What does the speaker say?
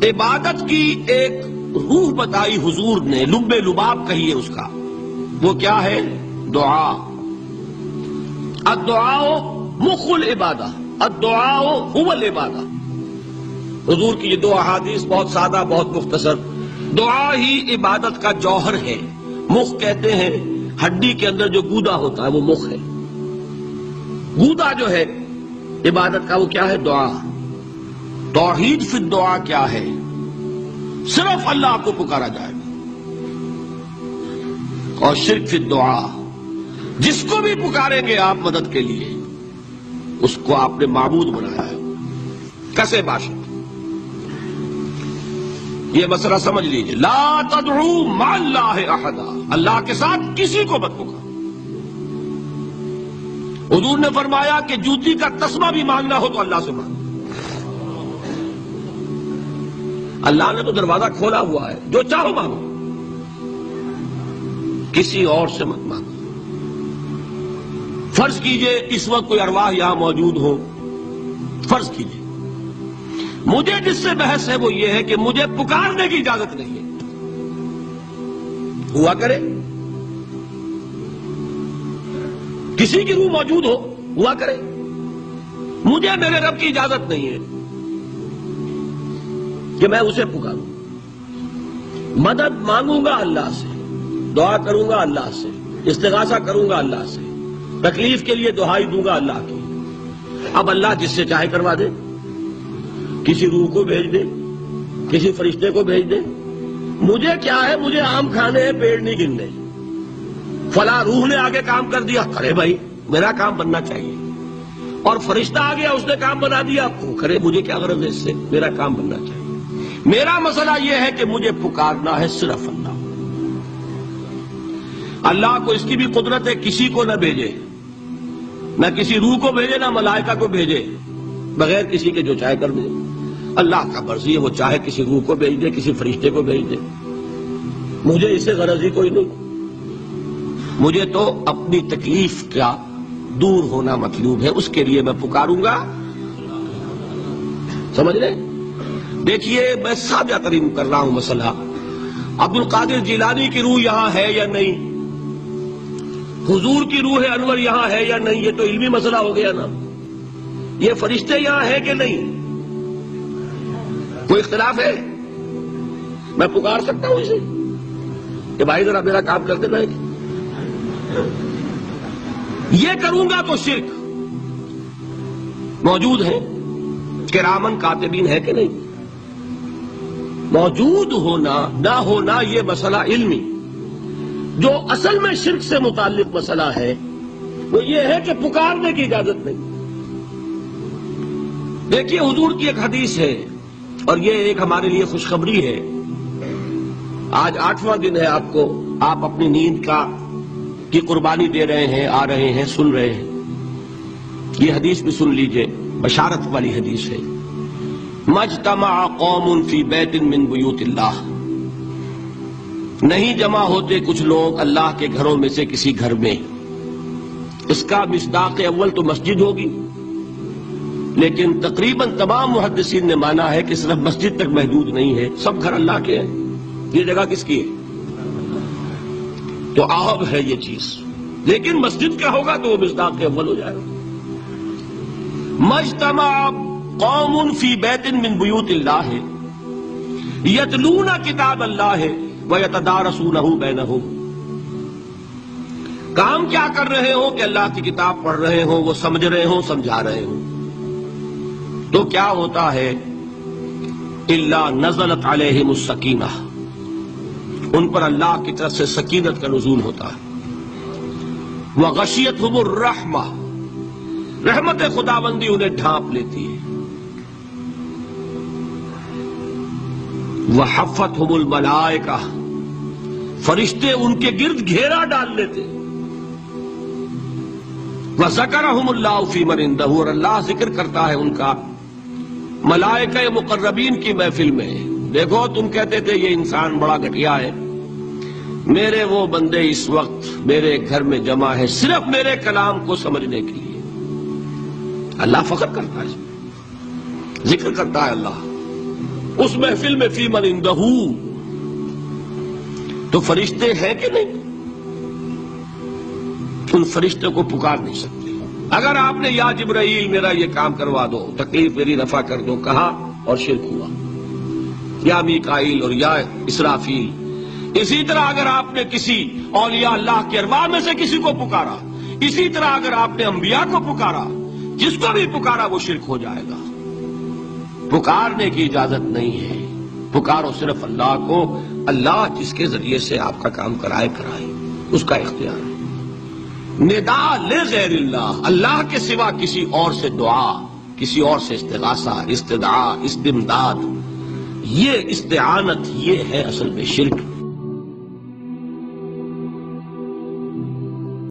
عبادت کی ایک روح بتائی حضور نے، لب لباب کہیے اس کا، وہ کیا ہے؟ دعا۔ الدعاء مخ العبادہ، الدعاء هو العبادہ۔ حضور کی یہ دو احادیث بہت سادہ، بہت مختصر۔ دعا ہی عبادت کا جوہر ہے۔ مخ کہتے ہیں ہڈی کے اندر جو گودا ہوتا ہے وہ مخ ہے۔ گودا جو ہے عبادت کا وہ کیا ہے؟ دعا۔ توحید فی الدعا کیا ہے؟ صرف اللہ کو پکارا جائے گا۔ اور شرک فی الدعا، جس کو بھی پکاریں گے آپ مدد کے لیے اس کو آپ نے معبود بنایا ہے، کسے باشد۔ یہ مسئلہ سمجھ لیجئے، لا تدعو مع اللہ احدا، اللہ کے ساتھ کسی کو مت پکارو۔ حضور نے فرمایا کہ جوتی کا تسمہ بھی مانگنا ہو تو اللہ سے مانگو۔ اللہ نے تو دروازہ کھولا ہوا ہے، جو چاہو مانگو، کسی اور سے مت مانگو۔ فرض کیجئے اس وقت کوئی ارواح یہاں موجود ہو، فرض کیجئے مجھے جس سے بحث ہے وہ یہ ہے کہ مجھے پکارنے کی اجازت نہیں ہے۔ ہوا کرے کسی کی روح موجود ہو، ہوا کرے، مجھے میرے رب کی اجازت نہیں ہے کہ میں اسے پکاروں۔ مدد مانگوں گا اللہ سے، دعا کروں گا اللہ سے، استغاثہ کروں گا اللہ سے، تکلیف کے لیے دعائی دوں گا اللہ کی۔ اب اللہ جس سے چاہے کروا دے، کسی روح کو بھیج دے، کسی فرشتے کو بھیج دے، مجھے کیا ہے؟ مجھے آم کھانے ہیں، پیڑ نہیں گننے۔ فلاں روح نے آگے کام کر دیا، کرے بھائی، میرا کام بننا چاہیے۔ اور فرشتہ آ گیا، اس نے کام بنا دیا، وہ کرے، مجھے کیا غرض ہے اس سے؟ میرا کام بننا چاہیے۔ میرا مسئلہ یہ ہے کہ مجھے پکارنا ہے صرف اللہ۔ اللہ کو اس کی بھی قدرت ہے کسی کو نہ بھیجے، نہ کسی روح کو بھیجے، نہ ملائکہ کو بھیجے، بغیر کسی کے جو چاہے کر دے۔ اللہ کا مرضی ہے، وہ چاہے کسی روح کو بھیج دے، کسی فرشتے کو بھیج دے، مجھے اس سے غرض ہی کوئی نہیں۔ مجھے تو اپنی تکلیف کا دور ہونا مطلوب ہے، اس کے لیے میں پکاروں گا۔ سمجھ رہے؟ دیکھیے میں سادہ ترین کر رہا ہوں مسئلہ۔ عبد القادر جیلانی کی روح یہاں ہے یا نہیں؟ حضور کی روح انور یہاں ہے یا نہیں؟ یہ تو علمی مسئلہ ہو گیا نا۔ یہ فرشتے یہاں ہے کہ نہیں؟ کوئی اختلاف ہے؟ میں پکار سکتا ہوں اسے کہ بھائی ذرا میرا کام کر دینا ہے؟ یہ کروں گا تو شرک۔ موجود ہے کرامن کاتبین ہے کہ نہیں؟ موجود ہونا نہ ہونا یہ مسئلہ علمی۔ جو اصل میں شرک سے متعلق مسئلہ ہے وہ یہ ہے کہ پکارنے کی اجازت نہیں۔ دیکھیے حضور کی ایک حدیث ہے، اور یہ ایک ہمارے لیے خوشخبری ہے۔ آج 8واں دن ہے، آپ اپنی نیند کی قربانی دے رہے ہیں، آ رہے ہیں، سن رہے ہیں۔ یہ حدیث بھی سن لیجئے، بشارت والی حدیث ہے۔ مجتمع قوم فی بیت من بیوت اللہ، نہیں جمع ہوتے کچھ لوگ اللہ کے گھروں میں سے کسی گھر میں۔ اس کا مصداق اول تو مسجد ہوگی، لیکن تقریباً تمام محدثین نے مانا ہے کہ صرف مسجد تک محدود نہیں ہے، سب گھر اللہ کے ہیں۔ یہ جگہ کس کی ہے؟ تو عام ہے یہ چیز، لیکن مسجد کا ہوگا تو وہ مصداق اول ہو جائے گا۔ مجتمع قوم فی بیت من بیوت اللہ یتلون کتاب اللہ وَيَتَدَارَسُونَهُ بَيْنَهُمْ۔ کام کیا کر رہے ہوں کہ اللہ کی کتاب پڑھ رہے ہوں، وہ سمجھ رہے ہوں، سمجھا رہے ہوں، تو کیا ہوتا ہے؟ إِلَّا نَزَلَتْ عَلَيْهِمُ السَّكِينَةُ، ان پر اللہ کی طرف سے سکینت کا نزول ہوتا ہے۔ وَغَشِيَتْهُمُ الرَّحْمَةُ، رحمت خداوندی انہیں ڈھانپ لیتی ہے۔ وَحَفَّتْهُمُ الْمَلَائِكَةُ، فرشتے ان کے گرد گھیرا ڈال لیتے۔ وَذَكَرَهُمُ اللَّهُ فِي مَنْ عِندَهُ، اور اللہ ذکر کرتا ہے ان کا ملائکہ مقربین کی محفل میں۔ دیکھو تم کہتے تھے یہ انسان بڑا گھٹیا ہے، میرے وہ بندے اس وقت میرے گھر میں جمع ہے صرف میرے کلام کو سمجھنے کے لیے۔ اللہ فخر کرتا ہے، ذکر کرتا ہے اللہ۔ اس محفل میں فی من عنده تو فرشتے ہیں کہ نہیں؟ ان فرشتے کو پکار نہیں سکتے۔ اگر آپ نے یا جبرائیل میرا یہ کام کروا دو، تکلیف میری رفع کر دو کہا اور شرک ہوا، یا میکائیل اور یا اسرافیل۔ اسی طرح اگر آپ نے کسی اولیاء اللہ کے ارواح میں سے کسی کو پکارا، اسی طرح اگر آپ نے انبیاء کو پکارا، جس کو بھی پکارا وہ شرک ہو جائے گا۔ پکارنے کی اجازت نہیں ہے، پکارو صرف اللہ کو، اللہ جس کے ذریعے سے آپ کا کام کرائے اس کا اختیار ہے۔ ندا لغیر اللہ، اللہ کے سوا کسی اور سے دعا، کسی اور سے استغاثہ، استدعاء، استمداد، یہ استعانت، یہ ہے اصل میں شرک۔